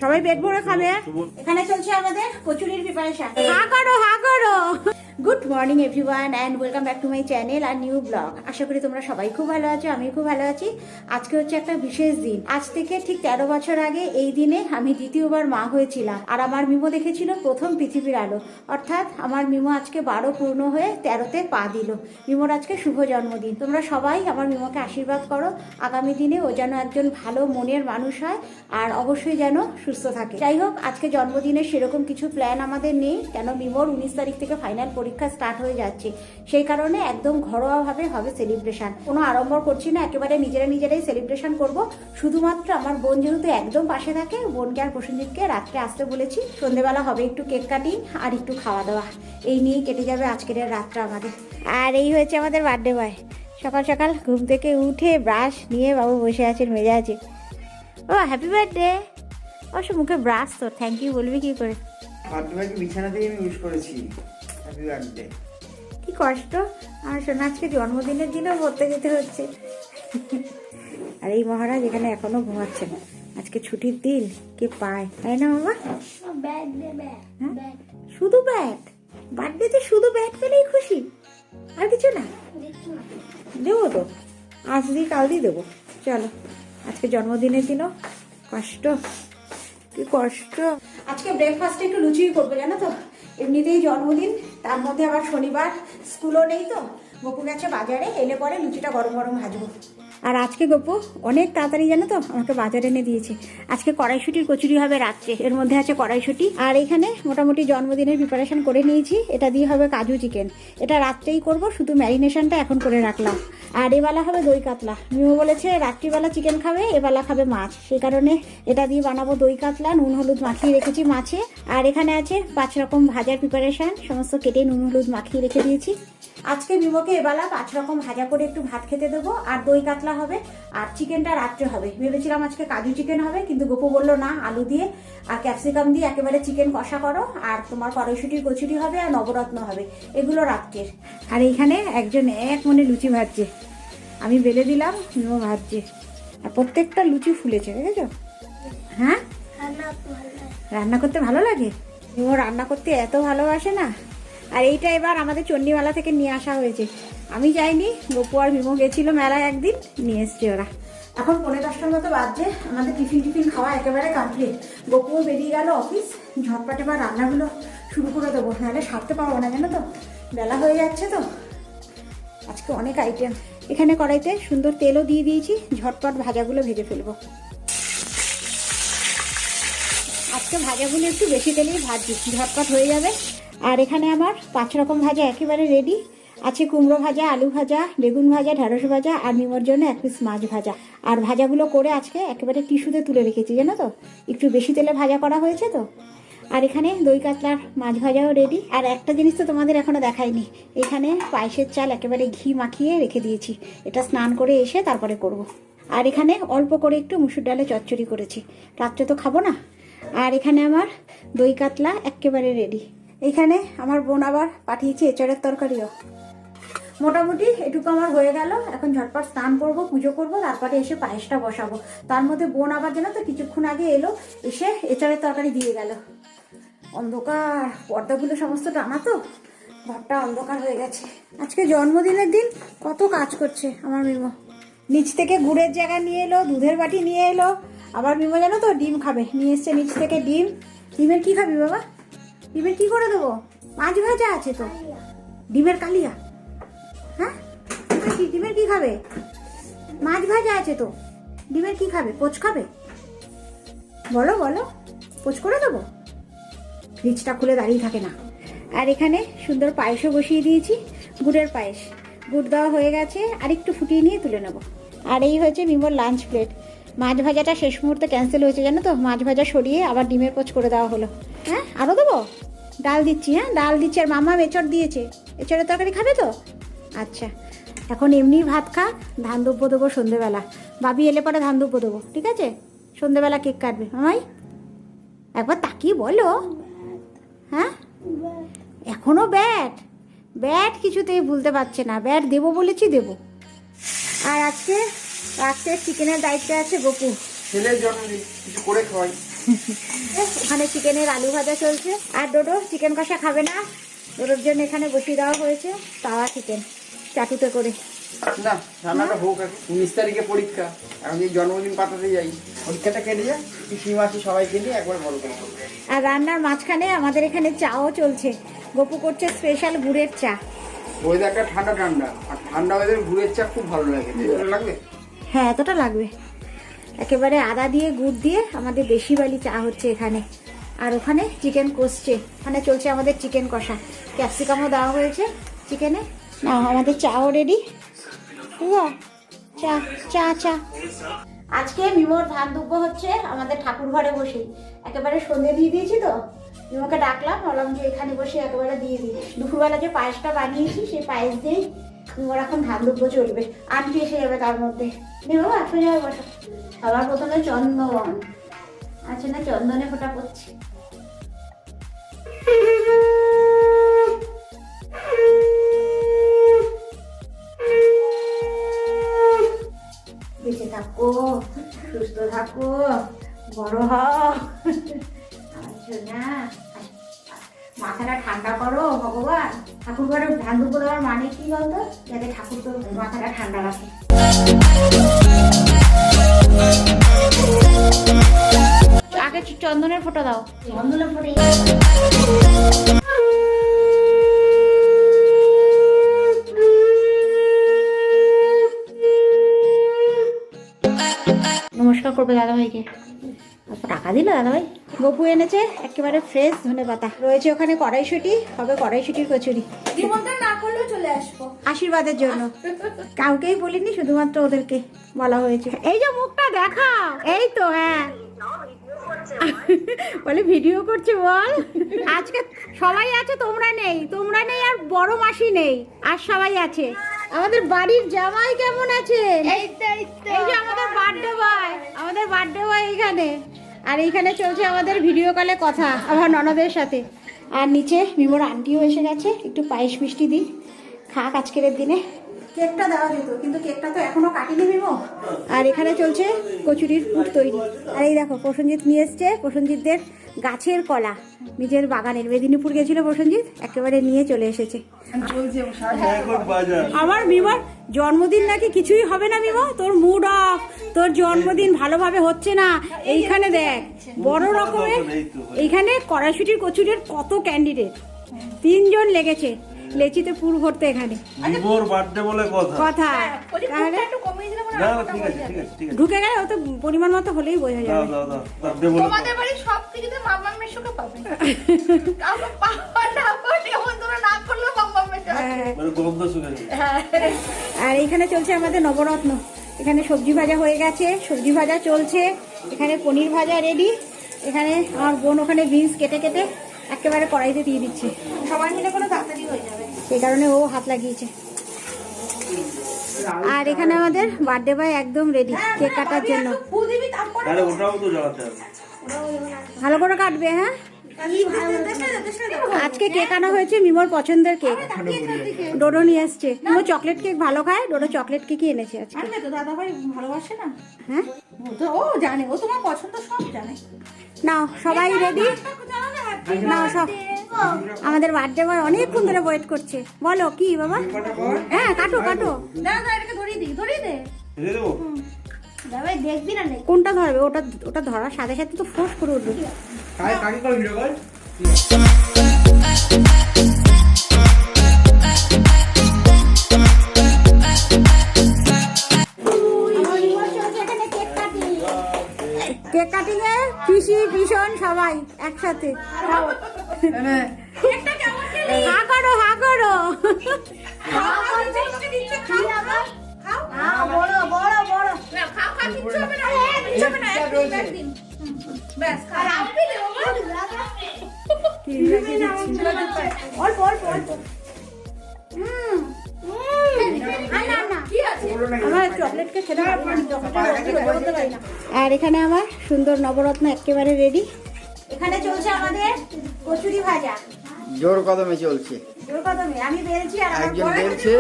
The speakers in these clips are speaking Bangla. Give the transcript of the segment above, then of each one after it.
সবাই পেট ভরে খাবে। এখানে চলছে আমাদের কচুরির প্রিপারেশন। হা করো। Good morning everyone and welcome back to my channel আর নিউ ব্লগ। আশা করি তোমরা সবাই খুব ভালো আছো, আমি খুব ভালো আছি। আজকে হচ্ছে একটা বিশেষ দিন। আজ থেকে ঠিক 13 বছর আগে এই দিনে আমি দ্বিতীয়বার মা হয়েছিলাম, আর আমার মিমো দেখেছিল প্রথম পৃথিবীর আলো। অর্থাৎ আমার মিমো আজকে 12 পূর্ণ হয়ে 13তে পা দিল। মিমোর আজকে শুভ জন্মদিন। তোমরা সবাই আমার মিমোকে আশীর্বাদ করো, আগামী দিনে ও যেন একজন ভালো মনের মানুষ হয়, আর অবশ্যই যেন সুস্থ থাকে। যাই হোক, আজকে জন্মদিনে সেরকম কিছু প্ল্যান আমাদের নেই, কেন মিমোর 19 তারিখ থেকে ফাইনাল পরীক্ষা স্টার্ট হয়ে যাচ্ছে। সেই কারণে একদম ঘরোয়াভাবে হবে সেলিব্রেশন। কোনো আড়ম্বর করছি না, একেবারে নিজেরাই সেলিব্রেশন করব। শুধুমাত্র আমার বোন যেহেতু একদম পাশে থাকে, বোনকে আর প্রসেনজিৎকে রাত্রে আসতে বলেছি। সন্ধ্যেবেলা হবে একটু কেক কাটিং আর একটু খাওয়া দাওয়া, এই নিয়েই কেটে যাবে আজকের রাতটা আমাদের। আর এই হয়েছে আমাদের বার্থডে বয়। সকাল সকাল ঘুম থেকে উঠে ব্রাশ নিয়ে বাবু বসে আছেন মেজাজে। ও হ্যাপি বার্থডে। অবশ্য মুখে ব্রাশ তো, থ্যাংক ইউ বলবি কি করে? বিছানা দিয়ে আমি ইউজ করেছি। Happy birthday. কি কষ্ট, আমার সোনা আজকে জন্মদিনের দিনও পড়তে যেতে হচ্ছে। আর এই মহারাজ এখানে এখনো ঘুমাচ্ছেন। আজকে ছুটির দিন, কে পায়, তাই না বাবা? শুধু ব্যাট? বার্থডেতে শুধু ব্যাট পেলেই খুশি, আর কিছু না? দেবো তো, আজ দিই কাল দিয়ে দেবো। চলো, আজকে জন্মদিনের দিনও কষ্ট, কি কষ্ট। আজকে ব্রেকফাস্টে একটু লুচি করবো, জানো তো, এমনিতেই জন্মদিন, তার মধ্যে আবার শনিবার, স্কুলও নেই তো। গপু গেছে বাজারে, এলে পরে লুচিটা গরম গরম ভাজবো। আর আজকে গপু অনেক তাড়াতাড়ি, জানো তো, আমাকে বাজারে এনে দিয়েছে। আজকে কড়াইশুটির কচুরি হবে রাত্রে, এর মধ্যে আছে কড়াইশুটি। আর এখানে মোটামুটি জন্মদিনের প্রিপারেশন করে নিয়েছি। এটা দিয়ে হবে কাজু চিকেন, এটা রাত্রেই করব, শুধু ম্যারিনেশনটা এখন করে রাখলাম। আর এবেলা হবে দই কাতলা। মিমো বলেছে রাত্রিবেলা চিকেন খাবে, এবেলা খাবে মাছ, সেই কারণে এটা দিয়ে বানাবো দই কাতলা। নুন হলুদ মাখিয়ে রেখেছি মাছে। আর এখানে আছে 5 রকম ভাজার প্রিপারেশন, সমস্ত কেটে নুন হলুদ মাখিয়ে রেখে দিয়েছি। আজকে মিমোকে এবেলা 5 রকম ভাজা করে একটু ভাত খেতে দেবো, আর দই কাতলা হবে, আর চিকেনটা রাত্রে হবে। ভেবেছিলাম আজকে কাজু চিকেন হবে, কিন্তু গোপু বললো না, আলু দিয়ে আর ক্যাপসিকাম দিয়ে একেবারে চিকেন কষা করো, আর তোমার কড়াইশুটির কচুরি হবে, আর নবরত্ন হবে, এগুলো রাত্রের। আর এইখানে একজন এক মনে লুচি ভাজছে, আমি বেলে দিলাম, মিমো ভাজছে। আর প্রত্যেকটা লুচি ফুলেছে, দেখেছো? হ্যাঁ, রান্না করতে ভালো লাগে। মিমো রান্না করতে এত ভালোবাসে না। আর এইটা এবার আমাদের চণ্ডীমেলা থেকে নিয়ে আসা হয়েছে, আমি যাইনি, গপু আর মিমো গেছিল মেলায়, একদিন নিয়ে এসছে ওরা। এখন 9:45টার মতো বাজছে, আমাদের টিফিন খাওয়া একেবারে কমপ্লিট। গপুও বেরিয়ে গেল অফিস, ঝটপট এবার রান্নাগুলো শুরু করে দেবো, নাহলে সারতে পারবো না, জানো তো, বেলা হয়ে যাচ্ছে তো। আজকে অনেক আইটেম। এখানে কড়াইতে সুন্দর তেলও দিয়ে দিয়েছি, ঝটপট ভাজাগুলো ভেজে ফেলবো। আজকে ভাজাগুলো একটু বেশি তেলেই ভাজছি, ঝটপট হয়ে যাবে। আর এখানে আমার 5 রকম ভাজা একেবারে রেডি আছে। কুমড়ো ভাজা, আলু ভাজা, বেগুন ভাজা, ঢেঁড়স ভাজা, আর মিমোর জন্য 1 পিস মাছ ভাজা। আর ভাজাগুলো করে আজকে একেবারে টিস্যুতে তুলে রেখেছি, জানো তো, একটু বেশি তেলে ভাজা করা হয়েছে তো। আর এখানে দই কাতলার মাছ ভাজাও রেডি। আর একটা জিনিস তো তোমাদের এখনো দেখাইনি, এখানে পায়েসের চাল একেবারে ঘি মাখিয়ে রেখে দিয়েছি, এটা স্নান করে এসে তারপরে করব। আর এখানে অল্প করে একটু মুসুর ডালে চচ্চড়ি করেছি, রাত্রে তো খাবো না। আর এখানে আমার দই কাতলা একেবারে রেডি। এখানে আমার বোন আবার পাঠিয়েছে এঁচড়ের তরকারিও। মোটামুটি এটুকু আমার হয়ে গেল। এখন ঝটপট স্নান করব, পুজো করব, তারপরে এসে পায়েসটা বসাবো। তার মধ্যে বোন আবার, জানো তো, কিছুক্ষণ আগে এলো, এসে এঁচড়ের তরকারি দিয়ে গেল। অন্ধকার, পর্দাগুলো সমস্ত টানা তো, ঘরটা অন্ধকার হয়ে গেছে। আজকে জন্মদিনের দিন কত কাজ করছে আমার মিমো। নিচ থেকে গুড়ের জায়গা নিয়ে এলো, দুধের বাটি নিয়ে এলো। আবার মিমো, জানো তো, ডিম খাবে, নিয়ে এসছে নিচ থেকে ডিম। ডিমের কি খাবি বাবা? ডিমের কি করে দেবো? মাছ ভাজা আছে তো। ডিমের কালিয়া? হ্যাঁ, ডিমের কি খাবে? মাছ ভাজা আছে তো, ডিমের কি খাবে? পোচ খাবে? বলো বলো, পোচ করে দেবো? ফ্রিজটা খুলে দাঁড়িয়ে থাকে না। আর এখানে সুন্দর পায়েসও বসিয়ে দিয়েছি, গুড়ের পায়েস। গুড় দেওয়া হয়ে গেছে, আর একটু ফুটিয়ে নিয়ে তুলে নেবো। আর এই হয়েছে মিমোর লাঞ্চ প্লেট। মাছ ভাজাটা শেষ মুহূর্তে ক্যান্সেল হয়েছে, জানো তো, মাছ ভাজা সরিয়ে আবার ডিমের পোচ করে দেওয়া হলো। হ্যাঁ, আরও দেবো? ডাল দিচ্ছি, হ্যাঁ ডাল দিচ্ছি। আর মামা এঁচড় দিয়েছে, এঁচড়ের তরকারি খাবে তো? আচ্ছা, এখন এমনি ভাত খা, ধান দুব্য দেবো সন্ধেবেলা। বাবি এলে পরে ধান দুব্য দেবো, ঠিক আছে? সন্ধেবেলা কেক কাটবে মামাই, একবার তাকিয়ে বলো। হ্যাঁ, এখনো ব্যাট ব্যাট কিছুতেই ভুলতে পারছে না, ব্যাট দেবো বলেছি দেবো। আর আজকে রাত্রে চিকেনের দায়িত্বে আছে গপু। ছেলের জন্মদিন কিছু করে খাওয়াই। ওখানে চিকেনের আলু ভাজা চলছে। আর ডোডো চিকেন কষা খাবে না, ডোডোর জন্য এখানে বসিয়ে দেওয়া হয়েছে তাওয়া চিকেন চাটুতে করে। না, রান্নাটা হোক এখন। 19 তারিখে পরীক্ষা, এখন যদি জন্মদিন পাঠাতে যাই, পরীক্ষাটা কেটে যায়, পিসি মাসি সবাইকে নিয়ে একবার বড় করে খাবো। আর রান্নার মাঝখানে আমাদের এখানে চাও চলছে। গপু করছে স্পেশাল গুড়ের চা। ওয়েদারটা ঠান্ডা ঠান্ডা, আর ঠান্ডা ওয়েদার গুড়ের চা খুব ভালো লাগে। ভালো লাগবে? হ্যাঁ, এতটা লাগবে। একেবারে আদা দিয়ে গুড় দিয়ে আমাদের দেশি বালি চা হচ্ছে এখানে। আর ওখানে চিকেন কষছে, ওখানে চলছে আমাদের চিকেন কষা। ক্যাপসিকামও দেওয়া হয়েছে চিকেনে। না, আমাদের চাও রেডি। চা চা চা। আজকে মিমোর ধান দুব্য হচ্ছে আমাদের ঠাকুর ঘরে বসে। একেবারে সন্ধে দিয়ে দিয়েছি তো, মিমোকে ডাকলাম, বললাম যে এখানে বসে একেবারে দিয়ে দিই। দুপুরবেলা যে পায়েসটা বানিয়েছি সেই পায়েস দিয়েই মিমোর এখন ধান দুব্য চলবে। আন্টি এসে যাবে তার মধ্যে। মিমো আসলে যাবে বসা। সবার প্রথমে চন্দন আছে না, চন্দনে ফোঁটা পড়ছে। বেঁচে থাকো, সুস্থ থাকো, বড় হও। না, মাথাটা ঠান্ডা করো ভগবান। ঠাকুর ঘরে ধান দুপুর দেওয়ার মানে কি বলতো? যাতে ঠাকুর তো মাথাটা ঠান্ডা রাখে। আগে চন্দনের ফোঁটা দাও। চন্দনের ফোঁটা নমস্কার করবে দাদাভাইকে। টাকা দিল দাদাভাই। গপু এনেছে একেবারে ফ্রেশ ধনেপাতা। রয়েছে ওখানে কড়াইশুঁটি, হবে কড়াইশুঁটির কচুরি। নিমন্ত্রণ না করলেও চলে আসবো আশীর্বাদের জন্য। কাউকেই বলিনি, শুধুমাত্র ওদেরকে বলা হয়েছে। এই যে মুখটা দেখা, এই তো। হ্যাঁ, বলে ভিডিও করছে বল। আজকে সবাই আছে, তোমরা নেই। তোমরা নেই আর বড় মাসি নেই, আর সবাই আছে। আমাদের বাড়ির জামাই কেমন আছে? এই যে আমাদের বার্থডে বয়, আমাদের বার্থডে বয় এইখানে। আর এইখানে চলছে আমাদের ভিডিও কলে কথা আমার ননদের সাথে। আর নিচে মিমোর আন্টিও এসে গেছে। একটু পায়েস মিষ্টি দিই, খাক আজকের দিনে। কেকটা দেওয়া যেত, কিন্তু কেকটা তো এখনো কাটিনি মিমো। আর এখানে চলছে কচুরির পুর তৈরি। আর এই দেখো, প্রসেনজিৎ নিয়ে এসছে প্রসেনজিৎদের গাছের কলা, নিজের বাগানের। মেদিনীপুর গেছিল প্রসেনজিৎ, একেবারে নিয়ে চলে এসেছে। আমার মিমোর জন্মদিন নাকি কিছুই হবে না। মিমো, তোর মুড অফ, তোর জন্মদিন ভালোভাবে হচ্ছে না। এইখানে দেখ বড় রকমের, এইখানে কড়াইশুঁটির কচুরির কত ক্যান্ডিডেট, 3 জন লেগেছে লেচিতে পুর ভরতে। এখানে মিমোর বার্থডে বলে কথা। তাহলে একটু কমিয়ে দিলে না না, ঠিক আছে ঠিক আছে ঠিক আছে। ঢুকে গেলে ও তো পরিমাণ মতো হলেই বোঝা দাও যাবে। দাও দাও, বার্থডে বলে তোমাদের বাড়ি সবকিছুতে মাম্মা মেশোকে পাবে। কাউকে পাওয়া না পাওয়া এমন তোমরা না করলেও মাম্মা মেশো। মানে গন্ধ শুকে গেছে। আর এখানে চলছে আমাদের নবরত্ন। এখানে সবজি ভাজা হয়ে গেছে, সবজি ভাজা চলছে। এখানে পনির ভাজা রেডি। এখানে আমার বোন ওখানে বিনস কেটে কেটে একেবারে কড়াইতে দিয়ে দিচ্ছে। সবাই মিলে কোনো তাড়াতাড়ি হয়ে যাবে। সেই কারণে ও হাত লাগিয়েছে। আর এখানে আমাদের বার্থডে বয় একদম রেডি কেক কাটার জন্য। ফু দিবি তারপরে আরে ওটাও তো জ্বালাতে হবে। ভালো করে কাটবে। হ্যাঁ, আজকে কেক আনা হয়েছে মিমোর পছন্দের কেক। ডোডো নিয়ে এসছে। মিমো চকলেট কেক ভালো খায়, ডোডো চকলেট কেকই এনেছে আজকে। আনবে তো দাদাভাই ভালোবাসে না? হ্যাঁ, ও জানে, ও তোমার পছন্দ সব জানে। নাও সবাই রেডি। নাও সব। আমাদের বার্থডে বয় অনেকক্ষণ ধরে ওয়েট করছে। বলো কি বাবা? হ্যাঁ, কাটো কাটো। দাদা এটাকে ধরিয়ে দিই, ধরিয়ে দে। ঢেলে দেবো? দাদাভাই দেখবি না নেই। কোনটা ধরবে? ওটা ওটা ধরার সাথে সাথে তো ফোর্স করে উঠবে। কাকি করে ভিডিও কল। কেক কাটিং এ পিসি ভীষণ সবাই একসাথে। একটা কেমন খেলি? হা করো, হা করো। তোকে দিচ্ছে, খাও আবার। খাও। বড় বড় বড়। না খাও খাও, কিচ্ছু হবে না। কিচ্ছু হবে না, একদিন। ব্যাস খাও। আর আপনি দেবো দাদা। অল্প অল্প অল্প। কি আছে? আমার চকলেটকে খেতে পারি না। আর এখানে আমার সুন্দর নবরত্ন একেবারে রেডি। এখানে চলছে আমাদের কচুরি ভাজা। জোর কদমে চলছে। জোর কদমে আমি বেলছি আর আমার একজন বড় বেলছে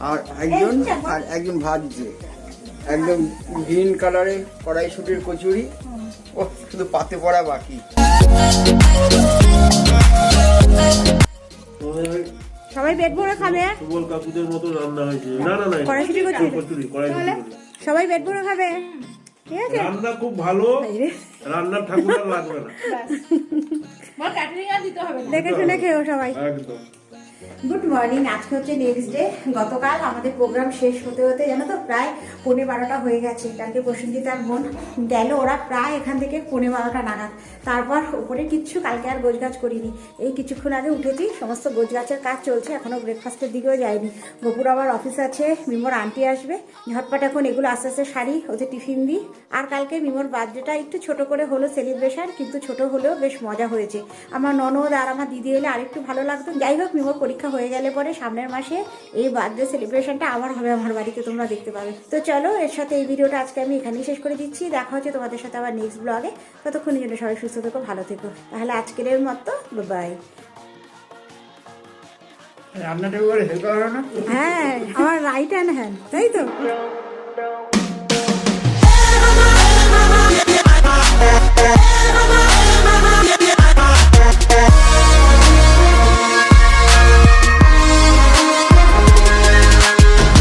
আর একজন ভাজছে। একদম গ্রিন কালারের কড়াইশুটির কচুরি। ও শুধু পাতে পড়া বাকি। সবাই পেট ভরে খাবে। সুবল কাকুদের মতো রান্না হয়েছে। না না না, কড়াইশুঁটি কচুরি। কচুরি, কড়াইশুঁটি কচুরি। সবাই পেট ভরে খাবে, ঠিক আছে? রান্না খুব ভালো, রান্নার ঠাকুর আর লাগবে না। আমার ক্যাটারিং আর দিতে হবে না। দেখে শুনে খেও সবাই। একদম। Good morning. আজকে হচ্ছে নেক্সট ডে। গতকাল আমাদের প্রোগ্রাম শেষ হতে হতে জানো তো প্রায় 11:30 হয়ে গেছে। কালকে প্রসেনজিৎ আর বোন গেল, ওরা প্রায় এখান থেকে 11:30 নাগাদ। তারপর উপরে কিচ্ছু কালকে আর গোছগাছ করিনি। এই কিছুক্ষণ আগে উঠেছি, সমস্ত গোছগাছের কাজ চলছে, এখনও ব্রেকফাস্টের দিকেও যায়নি। গপুর আবার অফিস আছে, মিমোর আন্টি আসবে, ঝটপট এখন এগুলো আস্তে আস্তে সারি, ওদের টিফিন দিই। আর কালকে মিমোর বার্থডেটা একটু ছোট করে হলো সেলিব্রেশন, কিন্তু ছোট হলেও বেশ মজা হয়েছে। আমার ননদ আর আমার দিদি এলে আরেকটু ভালো লাগতো। যাই হোক, মিমোর পরীক্ষা হয়ে গেলে পরে সামনের মাসে এই বার্থডে সেলিব্রেশনটা আবার হবে আমার বাড়িতে, তোমরা দেখতে পাবে। তো চলো, এর সাথে এই ভিডিওটা আজকে আমি এখানেই শেষ করে দিচ্ছি। দেখা হচ্ছে তোমাদের সাথে আবার নেক্সট ব্লগে। ততক্ষণের জন্য সবাই সুস্থ থেকো, ভালো থেকো। তাহলে আজকের মতো বাই। রান্নাটা করে হেল্প করো না? হ্যাঁ, আমার রাইট হ্যান্ড, তাই তো।